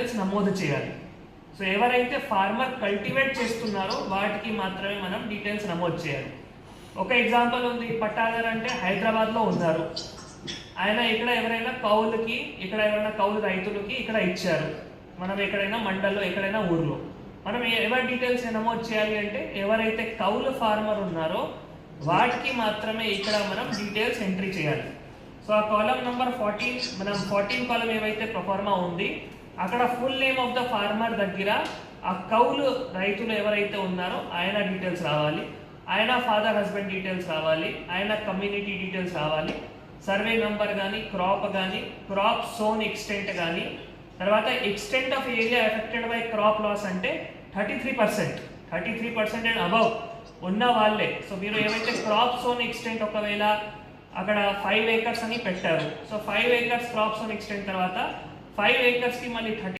Details నమోదు చేయాలి. So ఎవరైతే ఫార్మర్ కల్టివేట్ చేస్తున్నారో వాటికి మాత్రమే మనం డీటెయిల్స్ నమోదు చేయాలి. ఒక ఎగ్జాంపుల్ ఉంది, పట్టాదారు అంటే హైదరాబాద్లో ఉన్నారు, ఆయన ఇక్కడ ఎవరైనా కౌలు రైతులకి ఇక్కడ ఇచ్చారు, మనం ఎక్కడైనా మండల్లో ఎక్కడైనా ఊర్లో మనం ఎవరి డీటెయిల్స్ నమోదు చేయాలి అంటే ఎవరైతే కౌలు ఫార్మర్ ఉన్నారో వాటికి మాత్రమే ఇక్కడ మనం డీటెయిల్స్ ఎంట్రీ చేయాలి. సో ఆ కాలం నెంబర్ 14, మనం 14 కాలం ఏవైతే ప్రొఫార్మా ఉంది అక్కడ full name of the farmer దగ్గర ఆ కౌలు రైతులు ఎవరైతే ఉన్నారో ఆయన డీటెయిల్స్ రావాలి, ఆయన ఫాదర్ హస్బెండ్ డీటెయిల్స్ రావాలి, ఆయన కమ్యూనిటీ డీటెయిల్స్ రావాలి, సర్వే నంబర్ కానీ క్రాప్ సోన్ ఎక్స్టెంట్ కానీ, తర్వాత extent of area affected by crop loss అంటే 33% అండ్ అబౌవ్ ఉన్న వాళ్ళే. సో మీరు ఏవైతే క్రాప్ సోన్ ఎక్స్టెంట్ ఒకవేళ అక్కడ 5 acres అని పెట్టారు, so 5 acres crop sown extent తర్వాత 5 acres కి మళ్ళీ